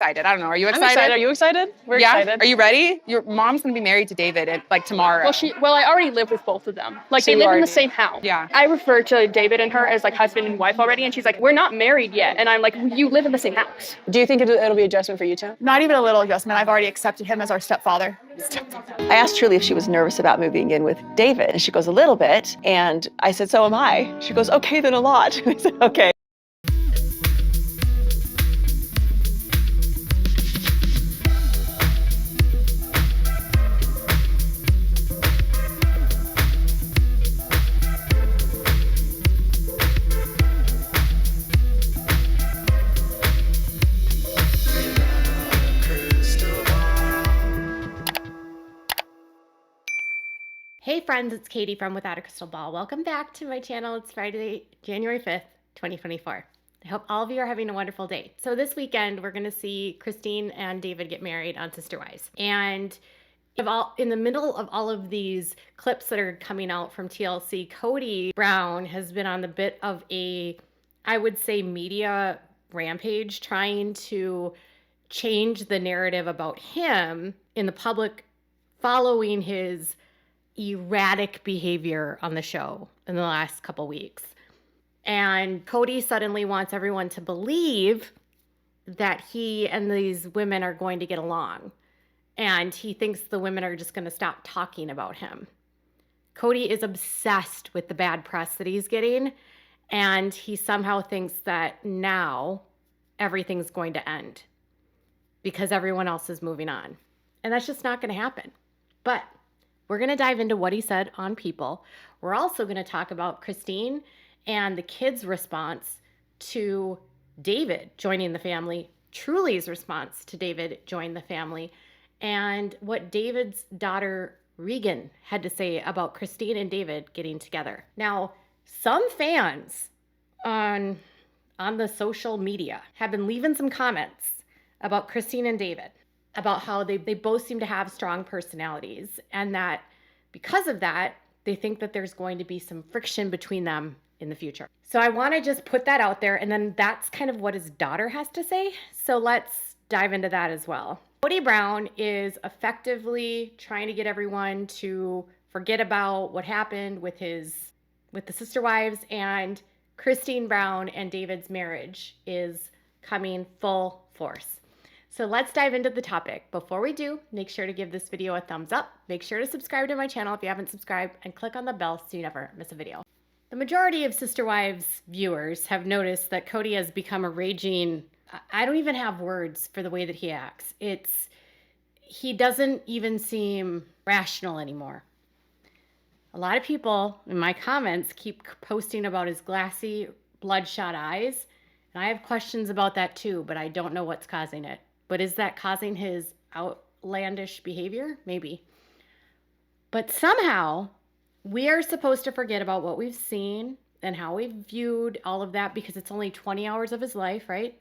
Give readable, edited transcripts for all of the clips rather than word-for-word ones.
excited. I don't know. Are you I'm excited? excited. Are you excited? We're excited. Are you ready? Your mom's gonna be married to David like tomorrow. Well, I already live with both of them. Like So they you live in already- the same house. Yeah. I refer to David and her as like husband and wife already, and she's like, we're not married yet. And I'm like, you live in the same house. Do you think it'll be adjustment for you two? Not even a little adjustment. I've already accepted him as our stepfather. I asked Truly if she was nervous about moving in with David, and she goes, a little bit. And I said, so am I. She goes, okay, then a lot. I said, okay. Hey friends, it's Katie from Without a Crystal Ball. Welcome back to my channel. It's Friday, January 5th, 2024. I hope all of you are having a wonderful day. So this weekend, we're gonna see Christine and David get married on Sister Wives. And in the middle of all of these clips that are coming out from TLC, Kody Brown has been on the bit of a, I would say, media rampage, trying to change the narrative about him in the public following his erratic behavior on the show in the last couple weeks. And Kody suddenly wants everyone to believe that he and these women are going to get along. And he thinks the women are just going to stop talking about him. Kody is obsessed with the bad press that he's getting. And he somehow thinks that now everything's going to end because everyone else is moving on. And that's just not going to happen. But we're going to dive into what he said on People. We're also going to talk about Christine and the kids' response to David joining the family, Truly's response to David joining the family, and what David's daughter Regan had to say about Christine and David getting together. Now, some fans on the social media have been leaving some comments about Christine and David, about how they both seem to have strong personalities, and that because of that, they think that there's going to be some friction between them in the future. So I want to just put that out there, and then that's kind of what his daughter has to say. So let's dive into that as well. Kody Brown is effectively trying to get everyone to forget about what happened with the Sister Wives, and Christine Brown and David's marriage is coming full force. So let's dive into the topic. Before we do, make sure to give this video a thumbs up. Make sure to subscribe to my channel if you haven't subscribed, and click on the bell so you never miss a video. The majority of Sister Wives viewers have noticed that Kody has become a raging, I don't even have words for the way that he acts. He doesn't even seem rational anymore. A lot of people in my comments keep posting about his glassy, bloodshot eyes, and I have questions about that too, but I don't know what's causing it. But is that causing his outlandish behavior? Maybe. But somehow, we are supposed to forget about what we've seen and how we've viewed all of that because it's only 20 hours of his life, right?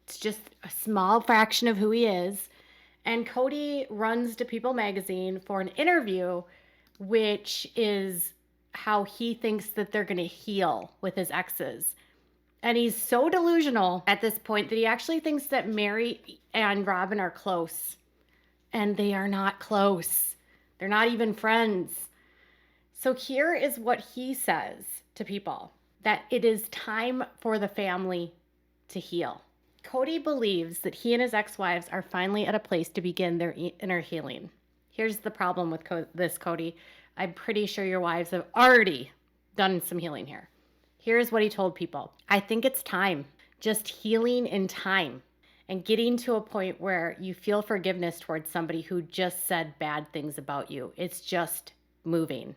It's just a small fraction of who he is. And Kody runs to People magazine for an interview, which is how he thinks that they're going to heal with his exes. And he's so delusional at this point that he actually thinks that Mary and Robyn are close. And they are not close. They're not even friends. So here is what he says to People, that it is time for the family to heal. Kody believes that he and his ex-wives are finally at a place to begin their inner healing. Here's the problem with this, Kody. I'm pretty sure your wives have already done some healing here. Here's what he told People. I think it's time, just healing in time and getting to a point where you feel forgiveness towards somebody who just said bad things about you. It's just moving.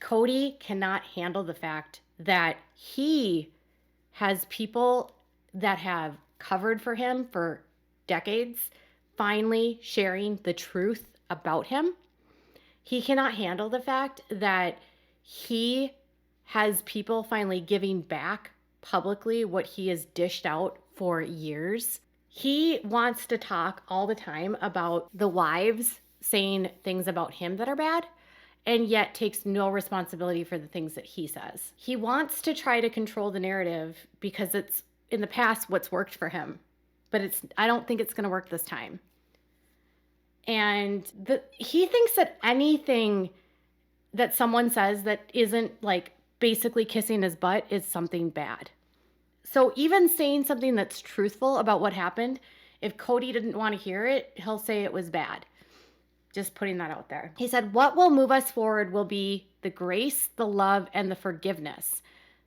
Kody cannot handle the fact that he has people that have covered for him for decades finally sharing the truth about him. He cannot handle the fact that he has people finally giving back publicly what he has dished out for years. He wants to talk all the time about the wives saying things about him that are bad, and yet takes no responsibility for the things that he says. He wants to try to control the narrative because it's, in the past, what's worked for him. but I don't think it's going to work this time. And he thinks that anything that someone says that isn't like basically kissing his butt is something bad. So even saying something that's truthful about what happened, if Kody didn't want to hear it, he'll say it was bad. Just putting that out there. He said, what will move us forward will be the grace, the love, and the forgiveness.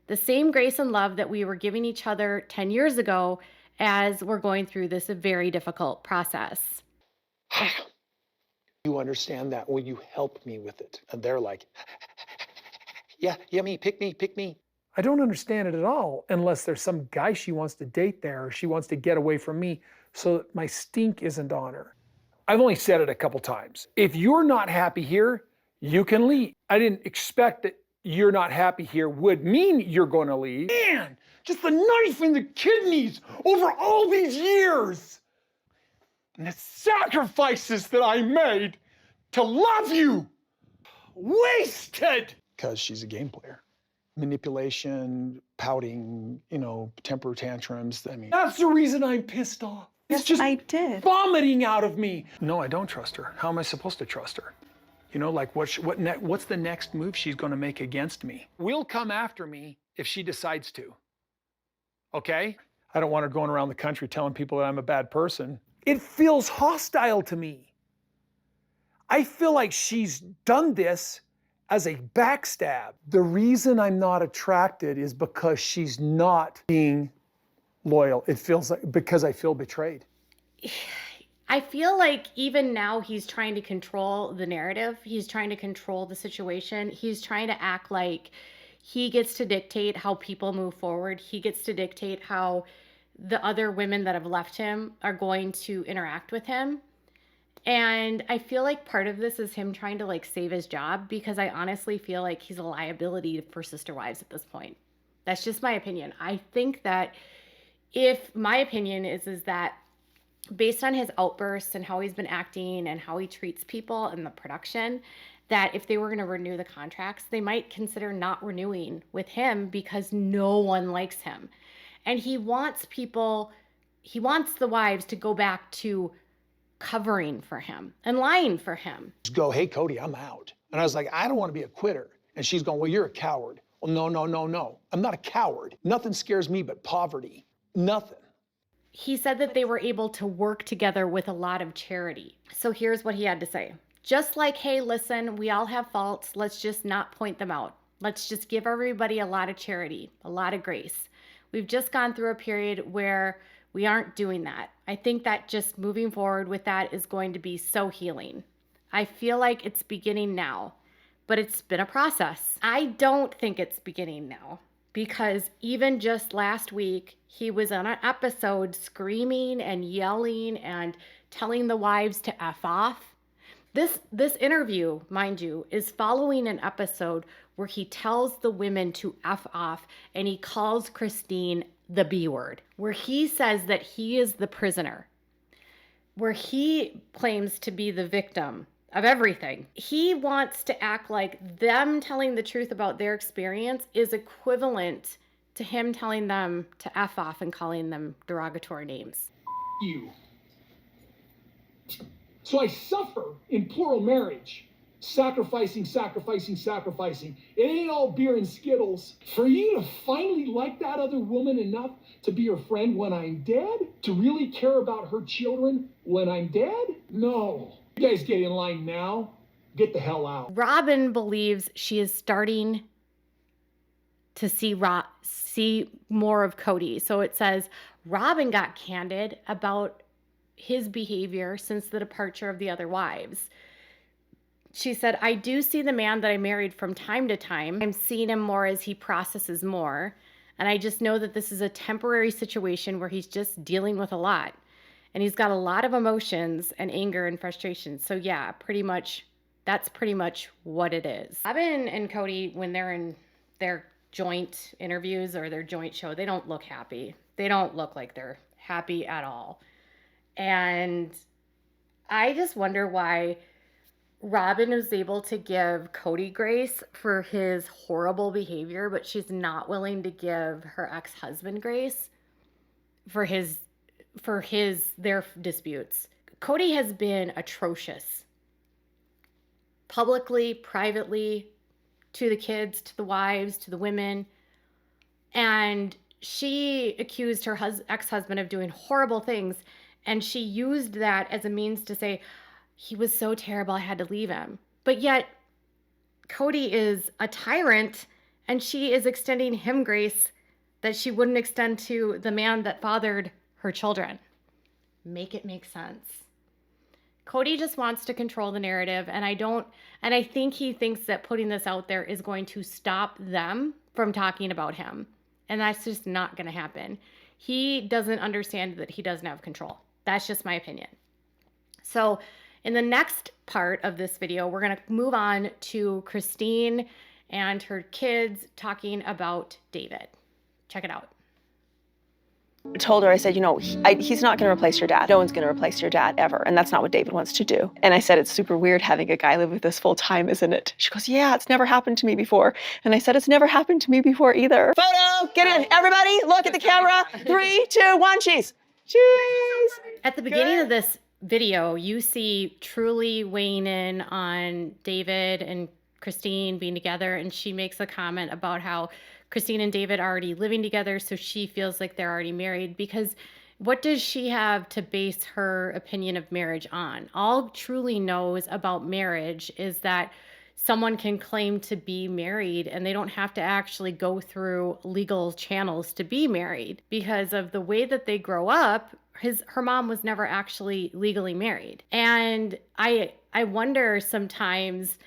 The same grace and love that we were giving each other 10 years ago as we're going through this very difficult process. You understand that? Will you help me with it? And they're like, yeah, me, pick me. I don't understand it at all unless there's some guy she wants to date there or she wants to get away from me so that my stink isn't on her. I've only said it a couple times. If you're not happy here, you can leave. I didn't expect that you're not happy here would mean you're going to leave. Man, just the knife in the kidneys over all these years. And the sacrifices that I made to love you. Wasted. Because she's a game player. Manipulation, pouting, temper tantrums. I mean, That's the reason I'm pissed off. It's just I did. vomiting out of me. No, I don't trust her. How am I supposed to trust her? Like what's the next move she's going to make against me? Will come after me if she decides to. Okay? I don't want her going around the country telling people that I'm a bad person. It feels hostile to me. I feel like she's done this as a backstab. The reason I'm not attracted is because she's not being loyal. It feels like because I feel betrayed. I feel like even now he's trying to control the narrative. He's trying to control the situation. He's trying to act like he gets to dictate how people move forward. He gets to dictate how the other women that have left him are going to interact with him. And I feel like part of this is him trying to save his job, because I honestly feel like he's a liability for Sister Wives at this point. That's just my opinion. I think that my opinion is that based on his outbursts and how he's been acting and how he treats people in the production, that if they were going to renew the contracts, they might consider not renewing with him because no one likes him. And he wants the wives to go back to covering for him and lying for him. just go, hey, Kody, I'm out. And I was like, I don't want to be a quitter. And she's going, well, you're a coward. Well, no. I'm not a coward. Nothing scares me but poverty. Nothing. He said that they were able to work together with a lot of charity. So here's what he had to say. Just like, hey, listen, we all have faults. Let's just not point them out. Let's just give everybody a lot of charity, a lot of grace. We've just gone through a period where we aren't doing that. I think that just moving forward with that is going to be so healing. I feel like it's beginning now, but it's been a process. I don't think it's beginning now, because even just last week, he was on an episode screaming and yelling and telling the wives to F off. This interview, mind you, is following an episode where he tells the women to F off and he calls Christine the B word, where he says that he is the prisoner, where he claims to be the victim of everything. He wants to act like them telling the truth about their experience is equivalent to him telling them to F off and calling them derogatory names. You. So I suffer in plural marriage. Sacrificing. It ain't all beer and Skittles. For you to finally like that other woman enough to be her friend when I'm dead? To really care about her children when I'm dead? No. You guys get in line now. Get the hell out. Robyn believes she is starting to see more of Kody. So it says Robyn got candid about his behavior since the departure of the other wives. She said, I do see the man that I married from time to time. I'm seeing him more as he processes more. And I just know that this is a temporary situation where he's just dealing with a lot. And he's got a lot of emotions and anger and frustration. So yeah, that's pretty much what it is. Robyn and Kody, when they're in their joint interviews or their joint show, they don't look happy. They don't look like they're happy at all. And I just wonder why Robyn was able to give Kody grace for his horrible behavior, but she's not willing to give her ex-husband grace for his for their disputes. Kody has been atrocious. Publicly, privately, to the kids, to the wives, to the women. And she accused her ex-husband of doing horrible things. And she used that as a means to say, he was so terrible, I had to leave him. But yet, Kody is a tyrant, and she is extending him grace that she wouldn't extend to the man that fathered her children. Make it make sense. Kody just wants to control the narrative, and I think he thinks that putting this out there is going to stop them from talking about him. And that's just not going to happen. He doesn't understand that he doesn't have control. That's just my opinion. So in the next part of this video, we're going to move on to Christine and her kids talking about David. Check it out. I told her, I said, he's not going to replace your dad. No one's going to replace your dad ever. And that's not what David wants to do. And I said, it's super weird having a guy live with us full time, isn't it? She goes, yeah, it's never happened to me before. And I said, it's never happened to me before either. Photo, get in. Everybody, look at the camera. 3, 2, 1, cheese. Cheese. At the beginning of this video, you see Truly weighing in on David and Christine being together. And she makes a comment about how Christine and David are already living together, so she feels like they're already married, because what does she have to base her opinion of marriage on? All Truly knows about marriage is that someone can claim to be married and they don't have to actually go through legal channels to be married, because of the way that they grow up. Her mom was never actually legally married. And I wonder sometimes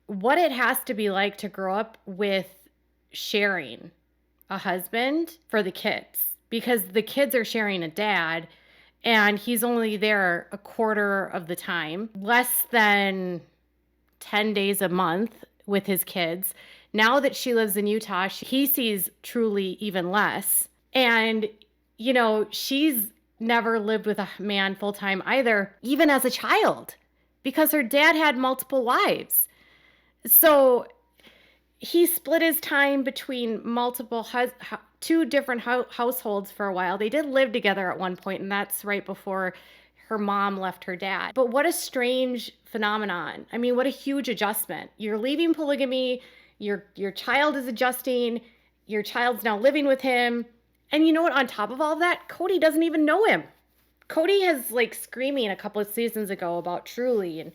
what it has to be like to grow up with sharing a husband for the kids, because the kids are sharing a dad and he's only there a quarter of the time, less than 10 days a month with his kids. Now that she lives in Utah, he sees Truly even less. And, she's never lived with a man full time either, even as a child, because her dad had multiple wives. So he split his time between two different households for a while. They did live together at one point, and that's right before her mom left her dad. But what a strange phenomenon. I mean, what a huge adjustment. You're leaving polygamy, your child is adjusting, your child's now living with him. And you know what? On top of all that, Kody doesn't even know him. Kody has screaming a couple of seasons ago about Truly and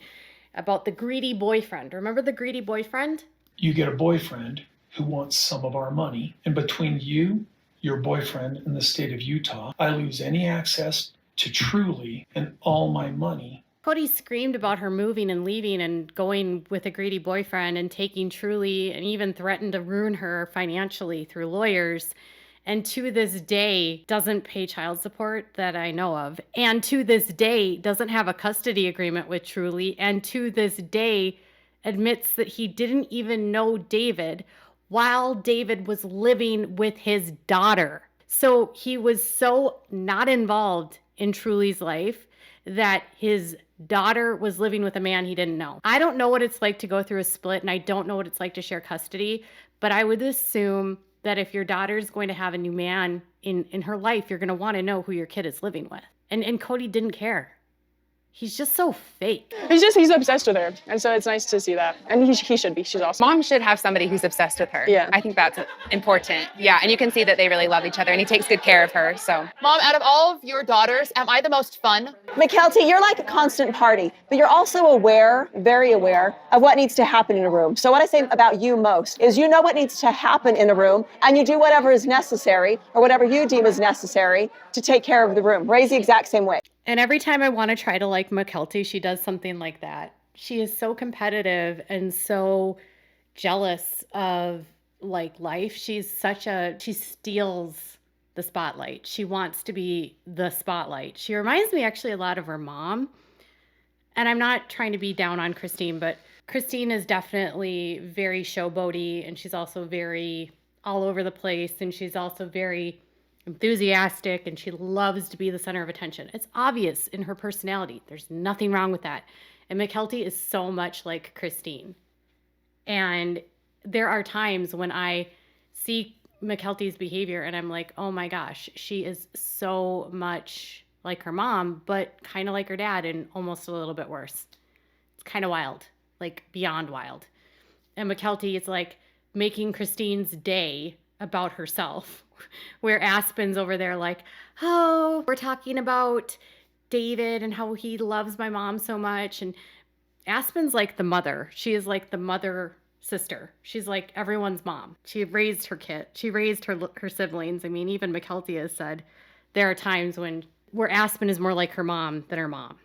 about the greedy boyfriend. Remember the greedy boyfriend? You get a boyfriend who wants some of our money, and between you, your boyfriend, and the state of Utah, I lose any access to Truly and all my money. Kody screamed about her moving and leaving and going with a greedy boyfriend and taking Truly, and even threatened to ruin her financially through lawyers. And to this day, doesn't pay child support that I know of. And to this day, doesn't have a custody agreement with Truly. And to this day, admits that he didn't even know David while David was living with his daughter. So he was so not involved in Truly's life that his daughter was living with a man he didn't know. I don't know what it's like to go through a split, and I don't know what it's like to share custody, but I would assume that if your daughter's going to have a new man in her life, you're going to want to know who your kid is living with. And Kody didn't care. He's just so fake. He's obsessed with her. And so it's nice to see that. And he should be. She's awesome. Mom should have somebody who's obsessed with her. Yeah. I think that's important. Yeah, and you can see that they really love each other, and he takes good care of her, so. Mom, out of all of your daughters, am I the most fun? McKelty, you're like a constant party, but you're also aware, very aware, of what needs to happen in a room. So what I say about you most is you know what needs to happen in a room, and you do whatever is necessary, or whatever you deem is necessary, to take care of the room. Ray's the exact same way. And every time I want to try to like McKelty, she does something like that. She is so competitive and so jealous of life. She steals the spotlight. She wants to be the spotlight. She reminds me actually a lot of her mom. And I'm not trying to be down on Christine, but Christine is definitely very showboaty, and she's also very all over the place, and she's also very enthusiastic, and she loves to be the center of attention. It's obvious in her personality. There's nothing wrong with that. And McKelty is so much like Christine. And there are times when I see Mykelti's behavior, and I'm like, oh my gosh, she is so much like her mom, but kind of like her dad and almost a little bit worse. It's kind of wild, like beyond wild. And Mykelti is like making Christine's day about herself, where Aspen's over there like, oh, we're talking about David and how he loves my mom so much. And Aspen's like the mother. She is like the mother sister. She's like everyone's mom. She raised her kid. She raised her siblings. I mean, even Mykelti has said there are times where Aspen is more like her mom than her mom.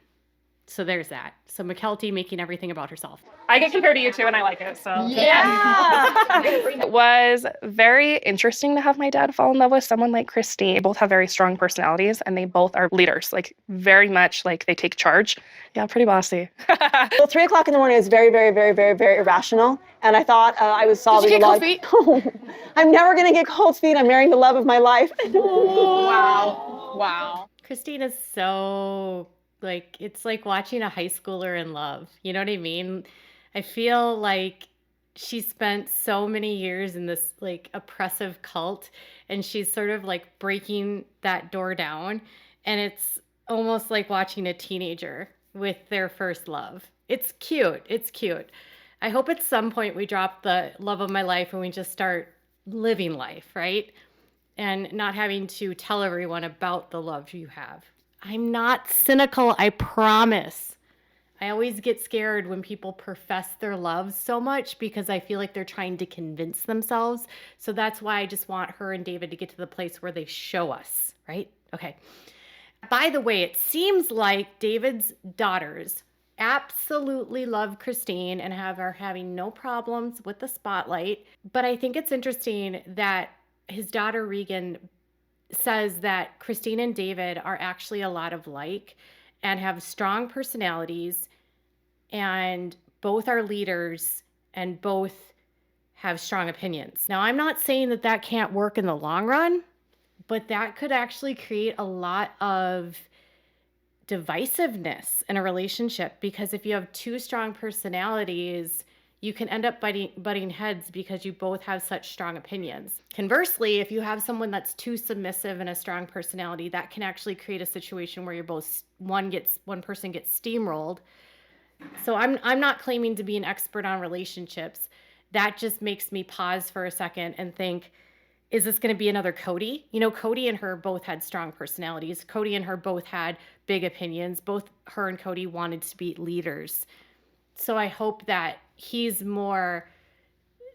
So there's that. So Mykelti making everything about herself. I get compared to you too, and I like it. So Yeah. It was very interesting to have my dad fall in love with someone like Christine. They both have very strong personalities, and they both are leaders, like very much like they take charge. Yeah, pretty bossy. Well, 3 o'clock in the morning is very, very, very, very, very irrational. And I thought I was solving Did you a get lot. cold feet? I'm never going to get cold feet. I'm marrying the love of my life. wow. Christine is so like, it's like watching a high schooler in love. You know what I mean? I feel like she spent so many years in this like oppressive cult, and she's sort of like breaking that door down. And it's almost like watching a teenager with their first love. It's cute. It's cute. I hope at some point we drop the love of my life and we just start living life, right? And not having to tell everyone about the love you have. I'm not cynical, I promise. I always get scared when people profess their love so much because I feel like they're trying to convince themselves. So that's why I just want her and David to get to the place where they show us, right? Okay. By the way, it seems like David's daughters absolutely love Christine and are having no problems with the spotlight. But I think it's interesting that his daughter Regan says that Christine and David are actually a lot of like and have strong personalities, and both are leaders and both have strong opinions. Now, I'm not saying that that can't work in the long run, but that could actually create a lot of divisiveness in a relationship, because if you have two strong personalities, you can end up butting heads because you both have such strong opinions. Conversely, if you have someone that's too submissive and a strong personality, that can actually create a situation where you're both one person gets steamrolled. So I'm not claiming to be an expert on relationships. That just makes me pause for a second and think, is this going to be another Kody? You know, Kody and her both had strong personalities. Kody and her both had big opinions. Both her and Kody wanted to be leaders. So I hope that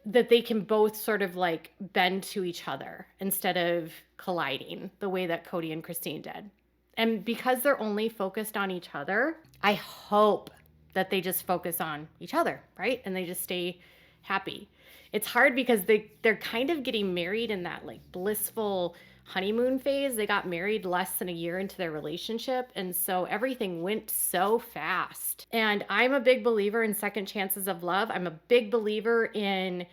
that they can both sort of like bend to each other instead of colliding the way that Kody and Christine did. And because they're only focused on each other, I hope that they just focus on each other, right? And they just stay happy. It's hard because they're kind of getting married in that like blissful honeymoon phase. They got married less than a year into their relationship, and so everything went so fast. And I'm a big believer in second chances of love. I'm a big believer in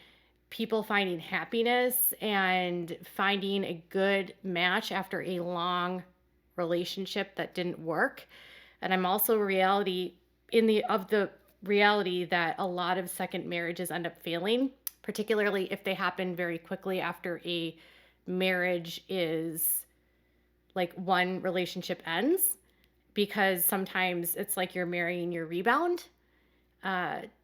people finding happiness and finding a good match after a long relationship that didn't work. And I'm also reality that a lot of second marriages end up failing, particularly if they happen very quickly after a marriage is like one relationship ends, because sometimes it's like you're marrying your rebound.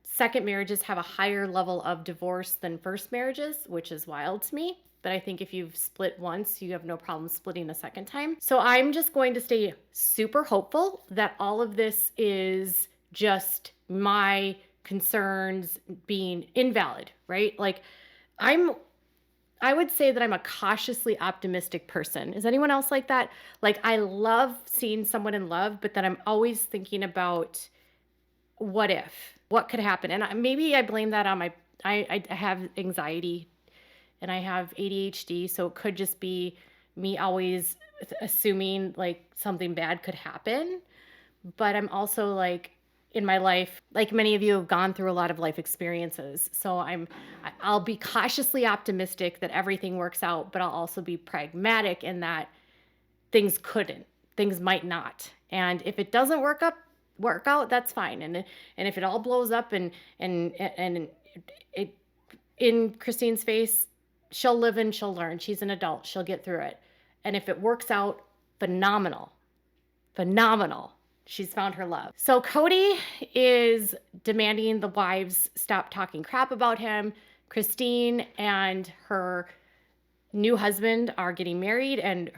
Second marriages have a higher level of divorce than first marriages, which is wild to me. But I think if you've split once, you have no problem splitting a second time. So I'm just going to stay super hopeful that all of this is just my concerns being invalid, right? Like I would say that I'm a cautiously optimistic person. Is anyone else like that? Like, I love seeing someone in love, but then I'm always thinking about what could happen. And maybe I blame that on I have anxiety and I have ADHD. So it could just be me always assuming like something bad could happen. But I'm also like, in my life, like many of you have gone through a lot of life experiences. So I'll be cautiously optimistic that everything works out, but I'll also be pragmatic in that things might not. And if it doesn't work out, that's fine. And if it all blows up and it in Christine's face, she'll live and she'll learn. She's an adult. She'll get through it. And if it works out, phenomenal. Phenomenal. She's found her love. So Kody is demanding the wives stop talking crap about him. Christine and her new husband are getting married, and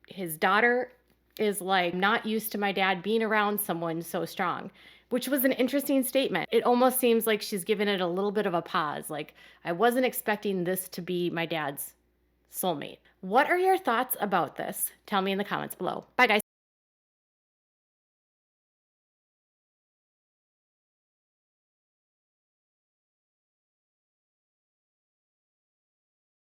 his daughter is like, not used to my dad being around someone so strong, which was an interesting statement. It almost seems like she's given it a little bit of a pause. Like, I wasn't expecting this to be my dad's soulmate. What are your thoughts about this? Tell me in the comments below. Bye, guys.